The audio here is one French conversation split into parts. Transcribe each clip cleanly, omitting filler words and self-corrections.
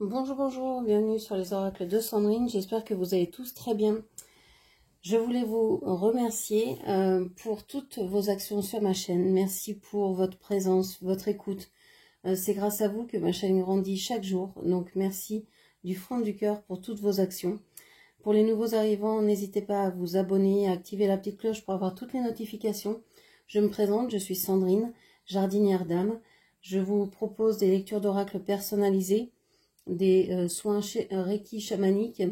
Bonjour, bonjour, bienvenue sur les oracles de Sandrine, j'espère que vous allez tous très bien. Je voulais vous remercier pour toutes vos actions sur ma chaîne. Merci pour votre présence, votre écoute. C'est grâce à vous que ma chaîne grandit chaque jour, donc merci du fond du cœur pour toutes vos actions. Pour les nouveaux arrivants, n'hésitez pas à vous abonner, à activer la petite cloche pour avoir toutes les notifications. Je me présente, je suis Sandrine, jardinière d'âme. Je vous propose des lectures d'oracles personnalisées, des soins Reiki chamaniques,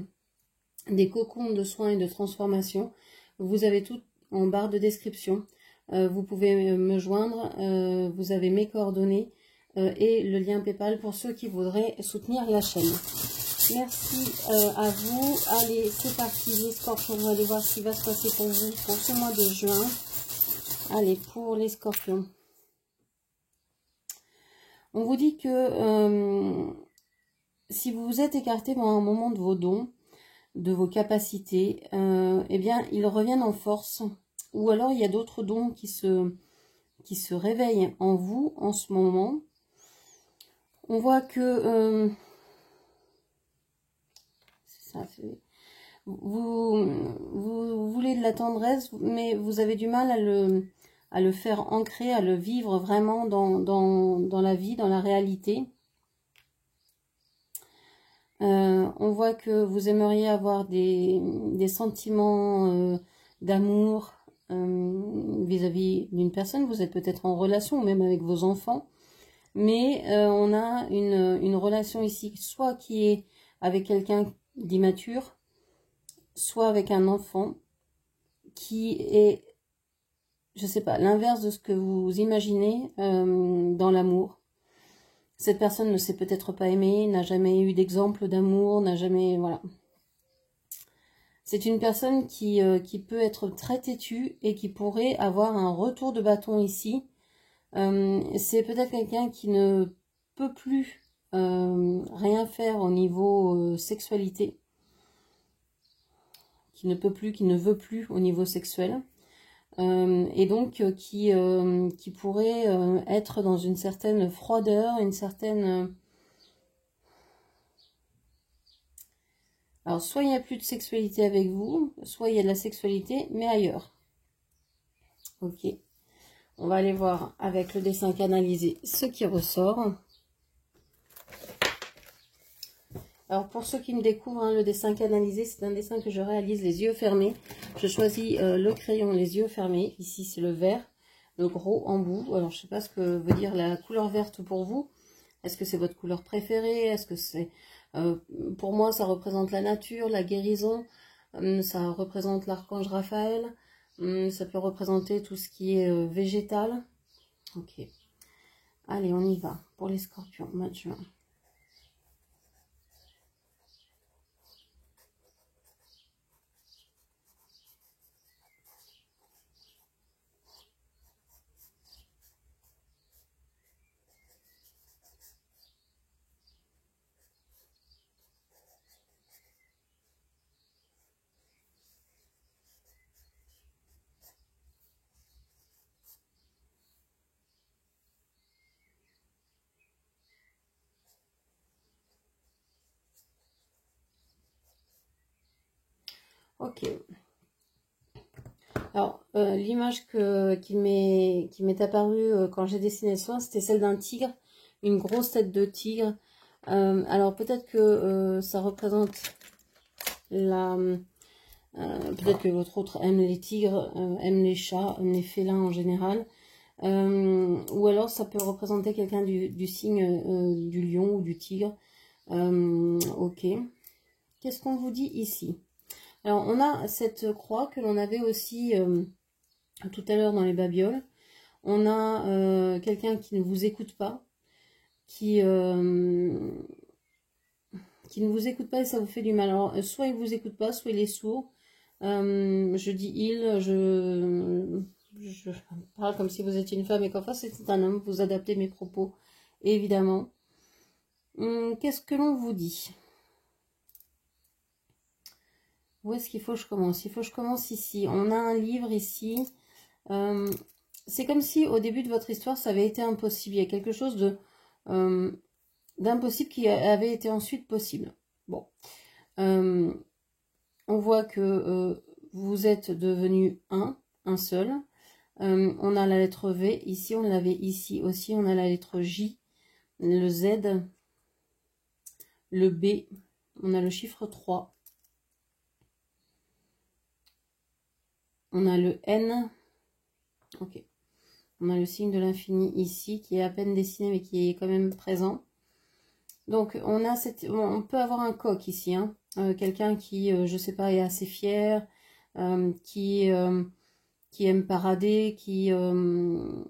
des cocons de soins et de transformation. Vous avez tout en barre de description. Vous pouvez me joindre, vous avez mes coordonnées et le lien PayPal pour ceux qui voudraient soutenir la chaîne. Merci à vous. Allez, c'est parti les scorpions, on va aller voir ce qui va se passer pour vous pour ce mois de juin. Allez, pour les scorpions. On vous dit que si vous vous êtes écarté pendant un moment de vos dons, de vos capacités, eh bien, ils reviennent en force. Ou alors, il y a d'autres dons qui se réveillent en vous en ce moment. On voit que vous voulez de la tendresse, mais vous avez du mal à le faire ancrer, à le vivre vraiment dans la vie, dans la réalité. On voit que vous aimeriez avoir des sentiments d'amour vis-à-vis d'une personne. Vous êtes peut-être en relation, ou même avec vos enfants. Mais on a une relation ici, soit qui est avec quelqu'un d'immature, soit avec un enfant qui est, je sais pas, l'inverse de ce que vous imaginez dans l'amour. Cette personne ne s'est peut-être pas aimée, n'a jamais eu d'exemple d'amour, n'a jamais... Voilà. C'est une personne qui peut être très têtue et qui pourrait avoir un retour de bâton ici. C'est peut-être quelqu'un qui ne peut plus rien faire au niveau sexualité. Qui ne peut plus, qui ne veut plus au niveau sexuel. Et donc qui pourrait être dans une certaine froideur, une certaine... Alors, soit il n'y a plus de sexualité avec vous, soit il y a de la sexualité, mais ailleurs. Ok. On va aller voir avec le dessin canalisé ce qui ressort. Alors, pour ceux qui me découvrent, hein, le dessin canalisé, c'est un dessin que je réalise les yeux fermés. Je choisis le crayon les yeux fermés. Ici, c'est le vert, le gros embout. Alors, je ne sais pas ce que veut dire la couleur verte pour vous. Est-ce que c'est votre couleur préférée? Est-ce que c'est... pour moi, ça représente la nature, la guérison. Ça représente l'archange Raphaël. Ça peut représenter tout ce qui est végétal. Ok. Allez, on y va. Pour les scorpions, mois de juin. Ok. Alors, l'image qui m'est apparue quand j'ai dessiné le soin, c'était celle d'un tigre, une grosse tête de tigre. Alors, peut-être que ça représente la... peut-être que votre autre aime les tigres, aime les chats, aime les félins en général. Ou alors, ça peut représenter quelqu'un du signe du lion ou du tigre. Ok. Qu'est-ce qu'on vous dit ici? Alors, on a cette croix que l'on avait aussi tout à l'heure dans les babioles. On a quelqu'un qui ne vous écoute pas, qui ne vous écoute pas et ça vous fait du mal. Alors, soit il ne vous écoute pas, soit il est sourd. Je dis il, je parle comme si vous étiez une femme et qu'en face c'était un homme. Vous adaptez mes propos, évidemment. Qu'est-ce que l'on vous dit ? Où est-ce qu'il faut que je commence? Il faut que je commence ici. On a un livre ici. C'est comme si au début de votre histoire, ça avait été impossible. Il y a quelque chose de d'impossible qui avait été ensuite possible. Bon. On voit que vous êtes devenu un seul. On a la lettre V ici, on l'avait ici aussi. On a la lettre J, le Z, le B. On a le chiffre 3. On a le N. Ok. On a le signe de l'infini ici, qui est à peine dessiné, mais qui est quand même présent. Donc, on peut avoir un coq ici, hein. Quelqu'un qui, je sais pas, est assez fier, qui aime parader, qui aime,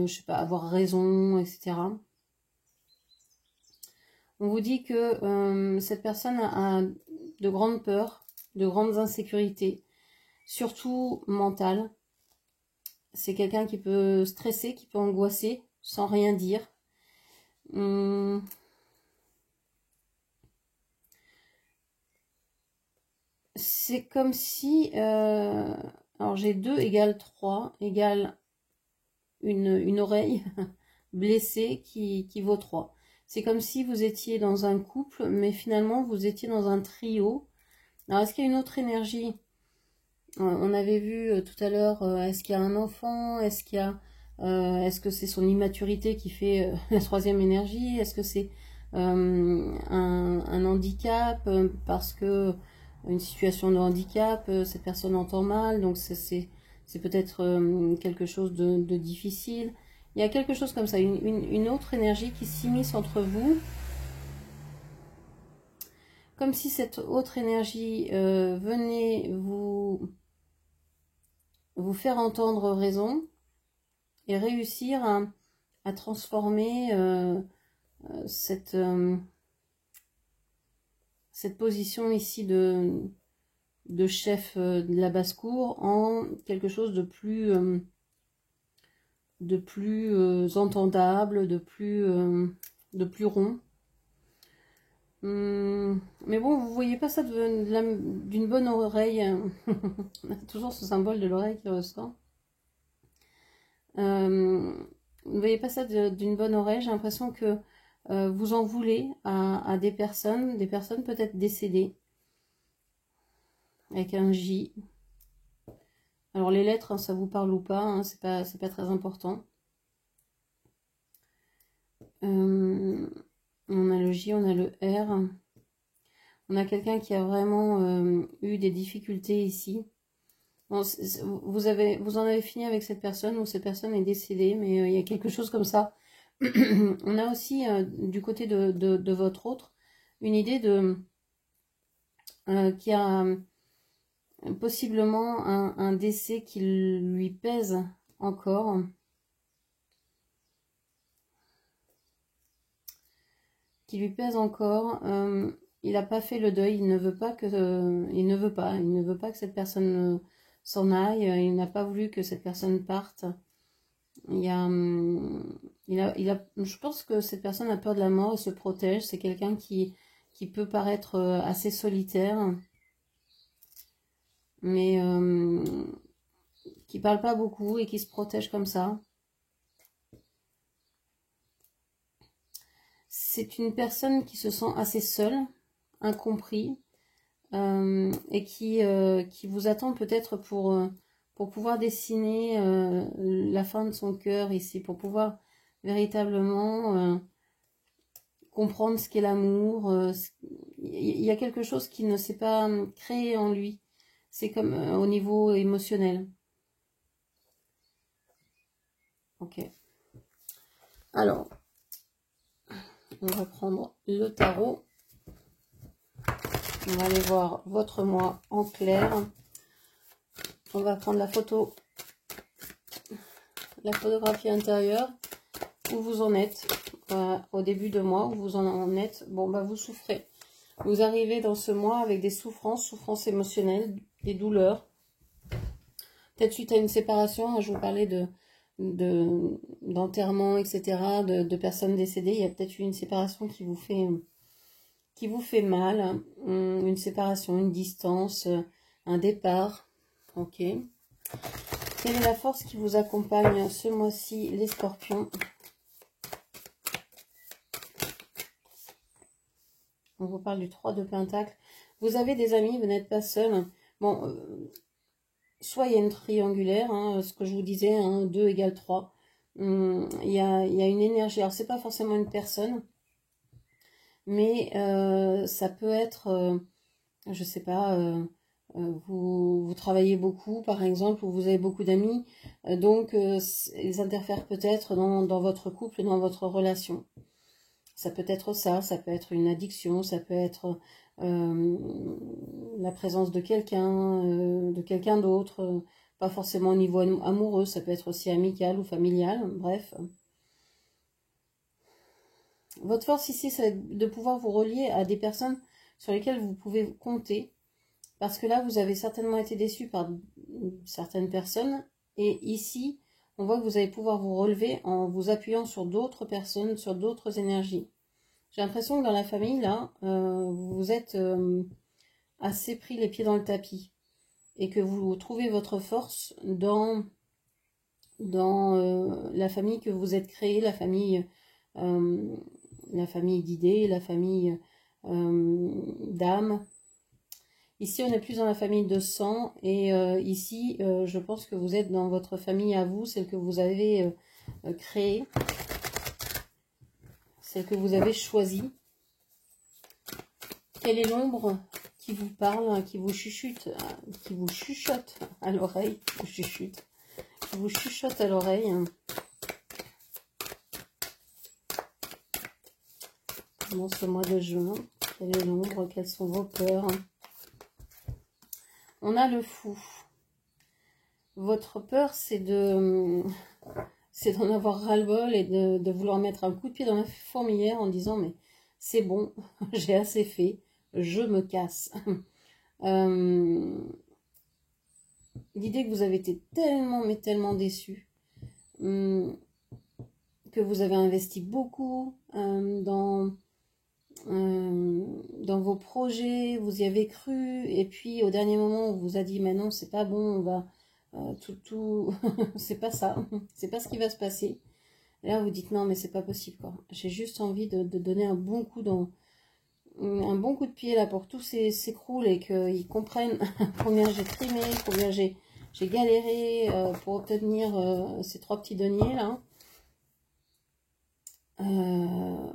je sais pas, avoir raison, etc. On vous dit que cette personne a de grandes peurs, de grandes insécurités, surtout mentales. C'est quelqu'un qui peut stresser, qui peut angoisser, sans rien dire. C'est comme si... alors j'ai 2 égale 3, égale une oreille blessée qui vaut 3. C'est comme si vous étiez dans un couple, mais finalement vous étiez dans un trio. Alors est-ce qu'il y a une autre énergie? On avait vu tout à l'heure, est-ce qu'il y a un enfant? Est-ce que c'est son immaturité qui fait la 3e énergie? Est-ce que c'est un handicap parce que une situation de handicap, cette personne entend mal, donc c'est peut-être quelque chose de difficile. Il y a quelque chose comme ça, une autre énergie qui s'immisce entre vous, comme si cette autre énergie venait vous faire entendre raison et réussir à transformer cette position ici de chef de la basse-cour en quelque chose de plus entendable, de plus rond. Mais bon, vous voyez pas ça d'une bonne oreille. On a toujours ce symbole de l'oreille qui ressort. Vous voyez pas ça d'une bonne oreille. J'ai l'impression que vous en voulez à des personnes peut-être décédées, avec un J. Alors les lettres, hein, ça vous parle ou pas, hein, c'est pas très important. On a le J, on a le R. On a quelqu'un qui a vraiment eu des difficultés ici. Bon, vous en avez fini avec cette personne, ou cette personne est décédée, mais il y a quelque chose comme ça. On a aussi, du côté de votre autre, une idée qui a possiblement un décès qui lui pèse encore. Qui lui pèse encore. Il n'a pas fait le deuil, il ne veut pas que cette personne s'en aille, il n'a pas voulu que cette personne parte. Je pense que cette personne a peur de la mort et se protège. C'est quelqu'un qui peut paraître assez solitaire, mais qui parle pas beaucoup et qui se protège comme ça. C'est une personne qui se sent assez seule, incompris, et qui vous attend peut-être pour pouvoir dessiner la fin de son cœur ici, pour pouvoir véritablement comprendre ce qu'est l'amour. Il y a quelque chose qui ne s'est pas créé en lui. C'est comme au niveau émotionnel. Ok. Alors, on va prendre le tarot. On va aller voir votre moi en clair. On va prendre la photographie intérieure, où vous en êtes, au début de mois, où vous en êtes. Bon, bah vous souffrez. Vous arrivez dans ce mois avec des souffrances émotionnelles, des douleurs. Peut-être suite à une séparation, je vous parlais d'enterrement, etc., de personnes décédées. Il y a peut-être eu une séparation qui vous fait mal, une séparation, une distance, un départ. Ok. Quelle est la force qui vous accompagne ce mois-ci, les scorpions? On vous parle du 3 de Pentacle. Vous avez des amis, vous n'êtes pas seul. Bon, soit il y a une triangulaire, hein, ce que je vous disais, hein, 2 égale 3. Il y a une énergie. Alors, c'est pas forcément une personne, mais ça peut être, je sais pas, vous travaillez beaucoup, par exemple, ou vous avez beaucoup d'amis, donc ils interfèrent peut-être dans votre couple, dans votre relation. Ça peut être ça peut être une addiction, ça peut être la présence de quelqu'un d'autre, pas forcément au niveau amoureux, ça peut être aussi amical ou familial, bref. Votre force ici, c'est de pouvoir vous relier à des personnes sur lesquelles vous pouvez compter, parce que là, vous avez certainement été déçu par certaines personnes, et ici, on voit que vous allez pouvoir vous relever en vous appuyant sur d'autres personnes, sur d'autres énergies. J'ai l'impression que dans la famille, là, vous êtes assez pris les pieds dans le tapis, et que vous trouvez votre force dans la famille que vous êtes créée, la famille d'idées, la famille d'âme. Ici, on est plus dans la famille de sang, et ici, je pense que vous êtes dans votre famille à vous, celle que vous avez créée, celle que vous avez choisie. Quelle est l'ombre qui vous parle, qui vous chuchote à l'oreille, qui vous chuchote à l'oreille? Dans ce mois de juin, quelle est l'ombre, quelles sont vos peurs? On a le fou. Votre peur, c'est d'en avoir ras-le-bol et de vouloir mettre un coup de pied dans la fourmilière en disant mais c'est bon, j'ai assez fait, je me casse. L'idée que vous avez été tellement, mais tellement déçu, que vous avez investi beaucoup dans vos projets, vous y avez cru, et puis au dernier moment on vous a dit mais non c'est pas bon, on va c'est pas ça, c'est pas ce qui va se passer. Et là vous dites non mais c'est pas possible quoi, j'ai juste envie de donner un bon coup de pied là pour que tout s'écroule et qu'ils comprennent combien j'ai trimé, combien j'ai galéré pour obtenir ces 3 petits deniers là.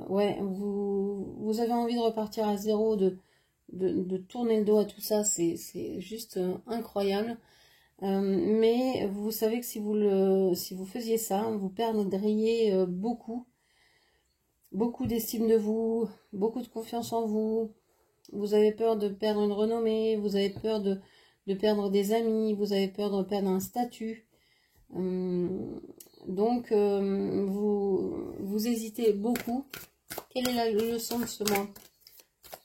Ouais, vous avez envie de repartir à zéro, de tourner le dos à tout ça, c'est juste incroyable. Mais vous savez que si vous faisiez ça, vous perdriez beaucoup d'estime de vous, beaucoup de confiance en vous. Vous avez peur de perdre une renommée, vous avez peur de perdre des amis, vous avez peur de perdre un statut. Donc, vous hésitez beaucoup. Quelle est la leçon de ce mois?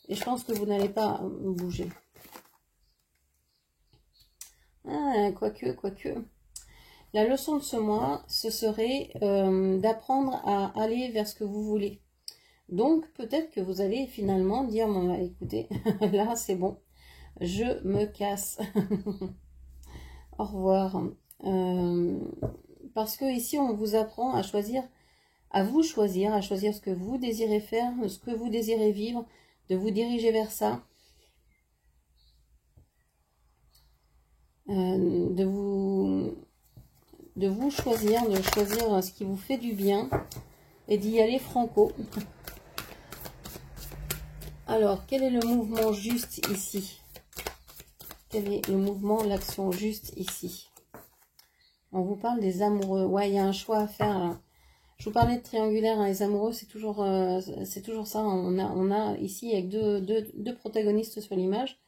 Et je pense que vous n'allez pas bouger. Ah, quoique. La leçon de ce mois, ce serait d'apprendre à aller vers ce que vous voulez. Donc, peut-être que vous allez finalement dire, bon, écoutez, là, c'est bon, je me casse. Au revoir. Parce que ici, on vous apprend à choisir, à choisir ce que vous désirez faire, ce que vous désirez vivre, de vous diriger vers ça. De vous choisir, de choisir ce qui vous fait du bien et d'y aller franco. Alors, quel est le mouvement juste ici? Quel est le mouvement, l'action juste ici? On vous parle des amoureux. Ouais, il y a un choix à faire là. Je vous parlais de triangulaire, hein, les amoureux, c'est toujours ça. On a ici avec deux protagonistes sur l'image,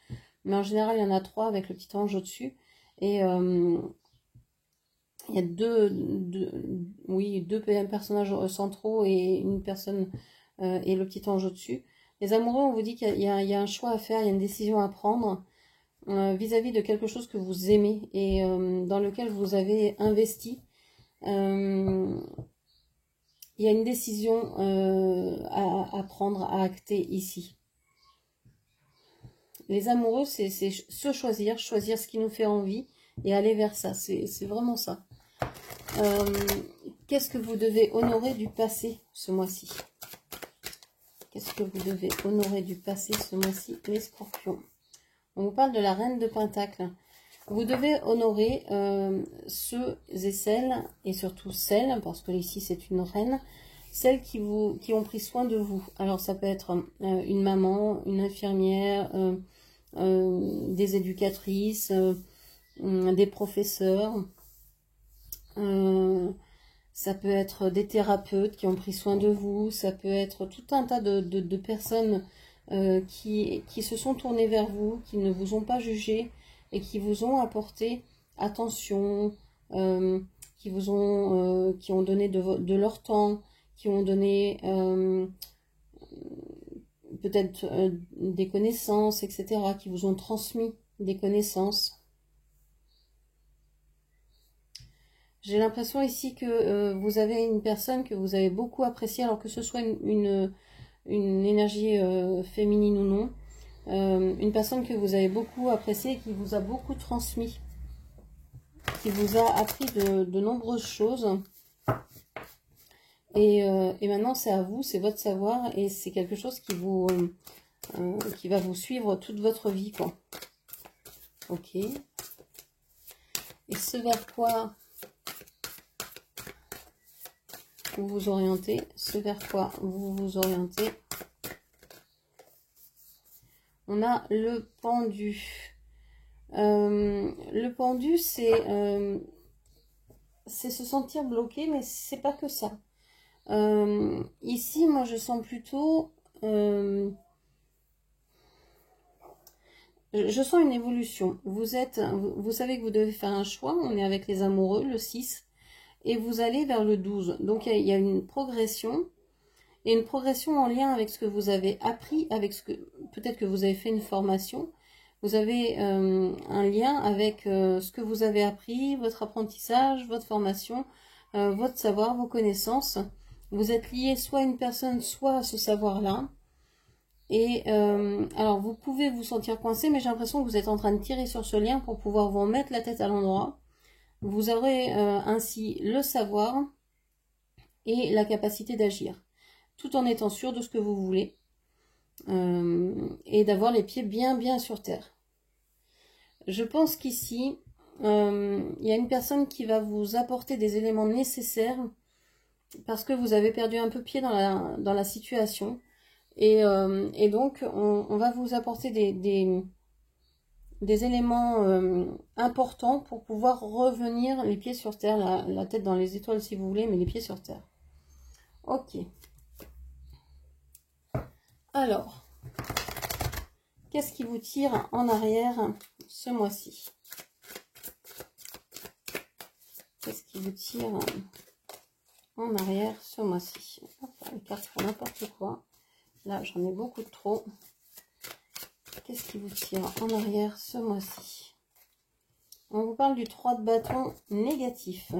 mais en général, il y en a 3 avec le petit ange au-dessus. Et il y a deux personnages centraux et une personne et le petit ange au-dessus. Les amoureux, on vous dit qu'il y a un choix à faire, il y a une décision à prendre vis-à-vis de quelque chose que vous aimez et dans lequel vous avez investi. Il y a une décision à prendre, à acter ici. Les amoureux, c'est se choisir ce qui nous fait envie et aller vers ça. C'est vraiment ça. Qu'est-ce que vous devez honorer du passé ce mois-ci? Qu'est-ce que vous devez honorer du passé ce mois-ci, les scorpions? On vous parle de la reine de Pentacles. Vous devez honorer ceux et celles, et surtout celles, parce que ici c'est une reine, celles qui ont pris soin de vous. Alors ça peut être une maman, une infirmière, des éducatrices, des professeurs, ça peut être des thérapeutes qui ont pris soin de vous, ça peut être tout un tas de personnes qui se sont tournées vers vous, qui ne vous ont pas jugé et qui vous ont apporté attention, qui ont donné de leur temps, qui ont donné peut-être des connaissances, etc., qui vous ont transmis des connaissances. J'ai l'impression ici que vous avez une personne que vous avez beaucoup appréciée, alors que ce soit une énergie féminine ou non. Une personne que vous avez beaucoup appréciée, qui vous a beaucoup transmis, qui vous a appris de nombreuses choses. Et maintenant, c'est à vous, c'est votre savoir, et c'est quelque chose qui va vous suivre toute votre vie, quoi. Ok. Et ce vers quoi vous vous orientez, ce vers quoi vous vous orientez. On a le pendu. Le pendu, c'est se sentir bloqué, mais c'est pas que ça. Ici, moi, je sens plutôt... je sens une évolution. Vous savez que vous devez faire un choix. On est avec les amoureux, le 6. Et vous allez vers le 12. Donc, il y a une progression. Et une progression en lien avec ce que vous avez appris, avec ce que... Peut-être que vous avez fait une formation. Vous avez un lien avec ce que vous avez appris, votre apprentissage, votre formation, votre savoir, vos connaissances. Vous êtes lié soit à une personne, soit à ce savoir-là. Et alors, vous pouvez vous sentir coincé, mais j'ai l'impression que vous êtes en train de tirer sur ce lien pour pouvoir vous remettre la tête à l'endroit. Vous aurez ainsi le savoir et la capacité d'agir, tout en étant sûr de ce que vous voulez et d'avoir les pieds bien sur terre. Je pense qu'ici, il y a une personne qui va vous apporter des éléments nécessaires parce que vous avez perdu un peu pied dans la situation. Et donc, on va vous apporter des éléments importants pour pouvoir revenir les pieds sur terre, la tête dans les étoiles si vous voulez, mais les pieds sur terre. Ok. Alors, qu'est-ce qui vous tire en arrière ce mois-ci? Qu'est-ce qui vous tire en arrière ce mois-ci? Les cartes pour n'importe quoi. Là, j'en ai beaucoup trop. Qu'est-ce qui vous tire en arrière ce mois-ci? On vous parle du 3 de bâton négatif.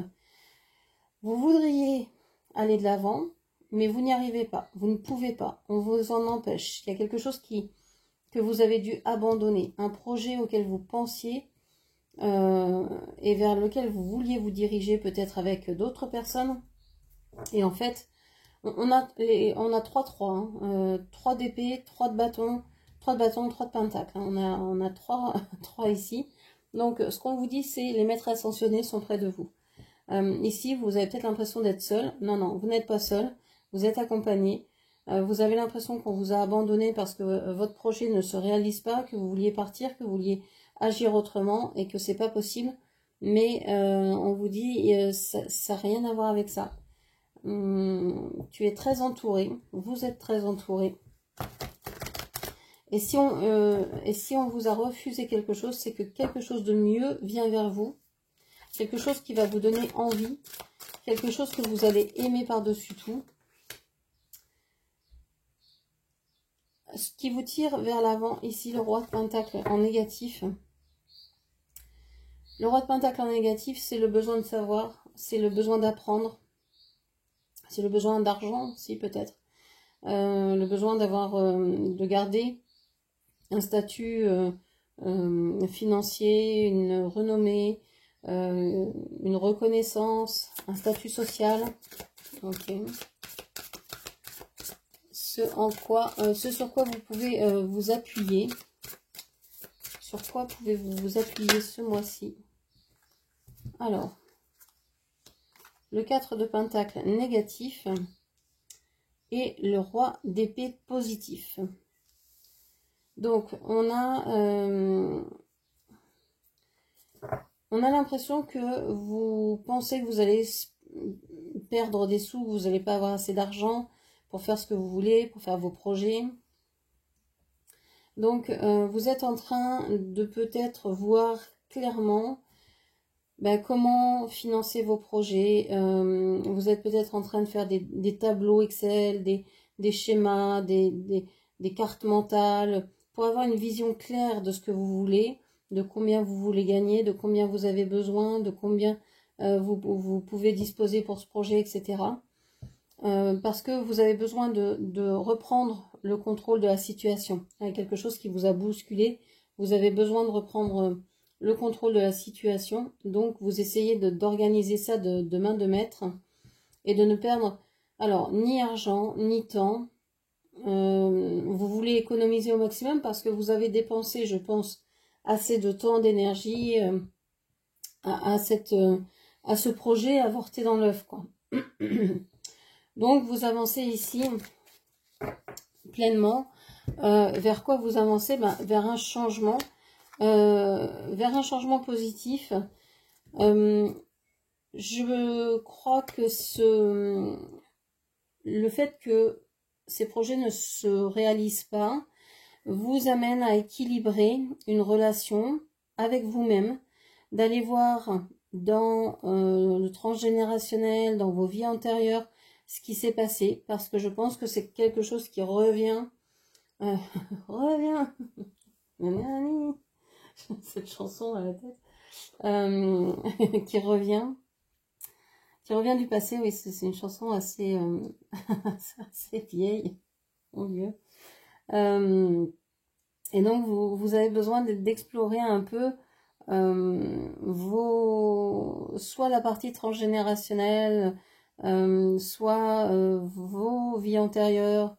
Vous voudriez aller de l'avant, mais vous n'y arrivez pas. Vous ne pouvez pas. On vous en empêche. Il y a quelque chose que vous avez dû abandonner. Un projet auquel vous pensiez et vers lequel vous vouliez vous diriger peut-être avec d'autres personnes. Et en fait, on a 3-3. Hein, 3 d'épée, 3 de bâton, 3 de pentacle. Hein. On a 3 ici. Donc, ce qu'on vous dit, c'est les maîtres ascensionnés sont près de vous. Ici, vous avez peut-être l'impression d'être seul. Non, vous n'êtes pas seul. Vous êtes accompagné. Vous avez l'impression qu'on vous a abandonné parce que votre projet ne se réalise pas, que vous vouliez partir, que vous vouliez agir autrement et que c'est pas possible. Mais on vous dit, ça n'a rien à voir avec ça. Tu es très entouré. Vous êtes très entouré. Et si on vous a refusé quelque chose, c'est que quelque chose de mieux vient vers vous. Quelque chose qui va vous donner envie. Quelque chose que vous allez aimer par-dessus tout. Ce qui vous tire vers l'avant, ici, le roi de pentacle en négatif. Le roi de pentacle en négatif, c'est le besoin de savoir, c'est le besoin d'apprendre, c'est le besoin d'argent aussi peut-être. Le besoin de garder un statut financier, une renommée, une reconnaissance, un statut social. Ok. ce sur quoi vous pouvez vous appuyer. Sur quoi pouvez-vous vous appuyer ce mois-ci? Alors, le 4 de Pentacle négatif et le roi d'épée positif. Donc, on a l'impression que vous pensez que vous allez perdre des sous, vous n'allez pas avoir assez d'argent pour faire ce que vous voulez, pour faire vos projets. Donc, vous êtes en train de peut-être voir clairement comment financer vos projets. Vous êtes peut-être en train de faire des tableaux Excel, des schémas, des cartes mentales, pour avoir une vision claire de ce que vous voulez, de combien vous voulez gagner, de combien vous avez besoin, de combien vous pouvez disposer pour ce projet, etc. Parce que vous avez besoin de reprendre le contrôle de la situation. Il y a quelque chose qui vous a bousculé, vous avez besoin de reprendre le contrôle de la situation. Donc, vous essayez d'organiser ça de main de maître et de ne perdre, alors, ni argent, ni temps. Vous voulez économiser au maximum parce que vous avez dépensé, je pense, assez de temps, d'énergie à ce projet avorté dans l'œuf, quoi. Donc, vous avancez ici pleinement. Vers quoi vous avancez? Vers un changement. Vers un changement positif. Je crois que le fait que ces projets ne se réalisent pas vous amène à équilibrer une relation avec vous-même, d'aller voir dans le transgénérationnel, dans vos vies antérieures, ce qui s'est passé, parce que je pense que c'est quelque chose qui revient. Revient. Cette chanson à la tête. Qui revient du passé. Oui, c'est une chanson assez, assez vieille, mon Dieu. Et donc, vous avez besoin d'explorer un peu soit la partie transgénérationnelle, soit vos vies antérieures,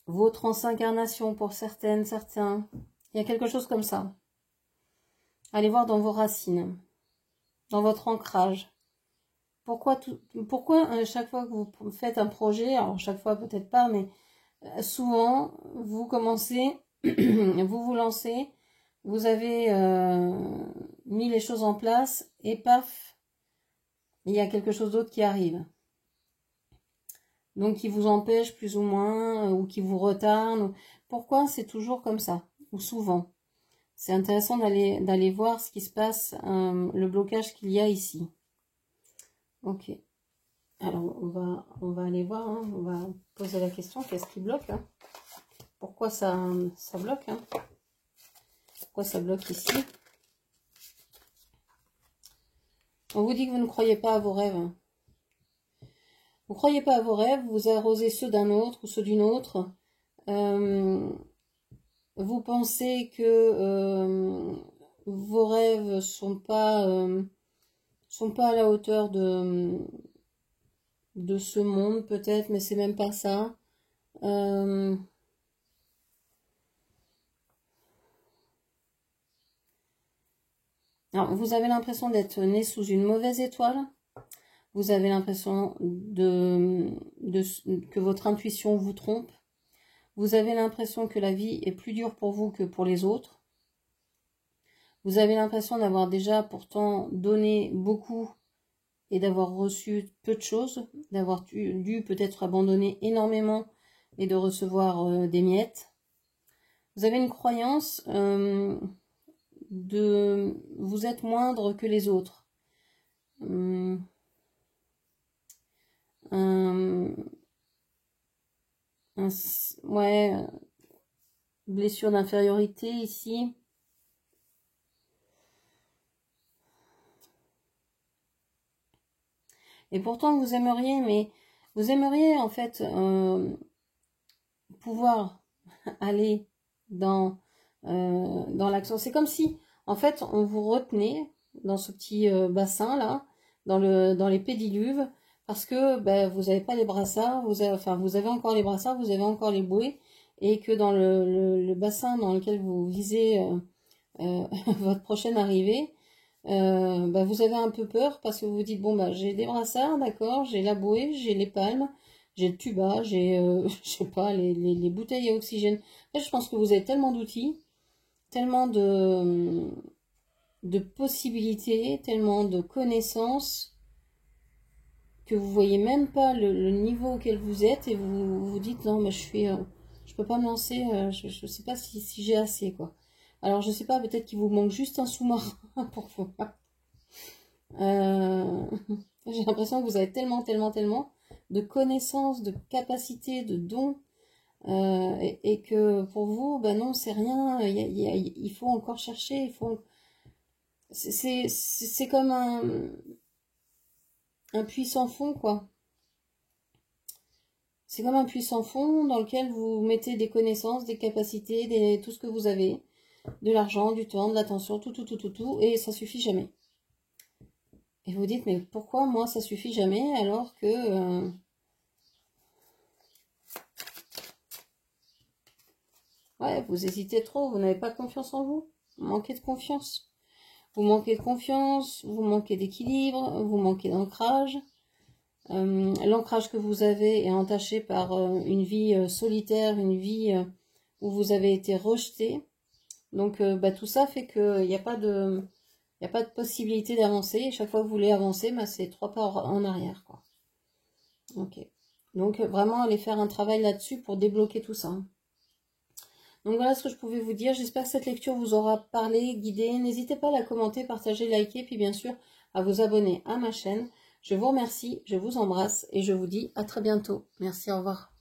vos transincarnations pour certains. Il y a quelque chose comme ça. Allez voir dans vos racines, dans votre ancrage. Pourquoi chaque fois que vous faites un projet, alors chaque fois peut-être pas, mais souvent vous commencez, vous lancez, vous avez mis les choses en place et paf, il y a quelque chose d'autre qui arrive. Donc qui vous empêche plus ou moins, ou qui vous retarde. Pourquoi c'est toujours comme ça, ou souvent? C'est intéressant d'aller voir ce qui se passe, le blocage qu'il y a ici. Ok. Alors, on va aller voir, hein. On va poser la question, qu'est-ce qui bloque, hein? Pourquoi ça bloque, hein? Pourquoi ça bloque ici? On vous dit que vous ne croyez pas à vos rêves. Hein. Vous ne croyez pas à vos rêves, vous arrosez ceux d'un autre ou ceux d'une autre. Vous pensez que vos rêves sont pas à la hauteur de ce monde, peut-être, mais c'est même pas ça. Alors, vous avez l'impression d'être né sous une mauvaise étoile. Vous avez l'impression que votre intuition vous trompe. Vous avez l'impression que la vie est plus dure pour vous que pour les autres. Vous avez l'impression d'avoir déjà pourtant donné beaucoup et d'avoir reçu peu de choses, d'avoir dû peut-être abandonner énormément et de recevoir des miettes. Vous avez une croyance vous êtes moindre que les autres. Ouais, blessure d'infériorité ici. Et pourtant vous aimeriez, mais vous aimeriez en fait pouvoir aller dans l'action. C'est comme si en fait on vous retenait dans ce petit bassin là, dans les pédiluves, parce que ben, vous n'avez pas les brassards, enfin vous avez encore les brassards, vous avez encore les bouées, et que dans le bassin dans lequel vous visez votre prochaine arrivée, bah, vous avez un peu peur parce que vous vous dites, bon, bah, j'ai des brassards, d'accord, j'ai la bouée, j'ai les palmes, j'ai le tuba, j'ai, je sais pas, les bouteilles à oxygène. Là, je pense que vous avez tellement d'outils, tellement de possibilités, tellement de connaissances que vous voyez même pas le niveau auquel vous êtes et vous vous dites, non, mais je peux pas me lancer, je sais pas si j'ai assez, quoi. Alors, je sais pas, peut-être qu'il vous manque juste un sous-marin pour vous. Euh, j'ai l'impression que vous avez tellement de connaissances, de capacités, de dons, et que pour vous, ben non, c'est rien, il faut encore chercher, c'est comme un puits sans fond, quoi. C'est comme un puits sans fond dans lequel vous mettez des connaissances, des capacités, tout ce que vous avez, de l'argent, du temps, de l'attention, tout, et ça suffit jamais. Et vous dites, mais pourquoi moi ça suffit jamais alors que ouais, vous hésitez trop, vous n'avez pas confiance en vous, vous manquez de confiance. Vous manquez de confiance, vous manquez d'équilibre, vous manquez d'ancrage. L'ancrage que vous avez est entaché par une vie solitaire, une vie où vous avez été rejeté. Donc bah, tout ça fait qu'il n'y a pas de, il y a pas de possibilité d'avancer. Et chaque fois que vous voulez avancer, bah, c'est 3 pas en arrière, quoi. Ok. Donc vraiment aller faire un travail là-dessus pour débloquer tout ça. Donc voilà ce que je pouvais vous dire. J'espère que cette lecture vous aura parlé, guidé. N'hésitez pas à la commenter, partager, liker, puis bien sûr à vous abonner à ma chaîne. Je vous remercie, je vous embrasse et je vous dis à très bientôt. Merci, au revoir.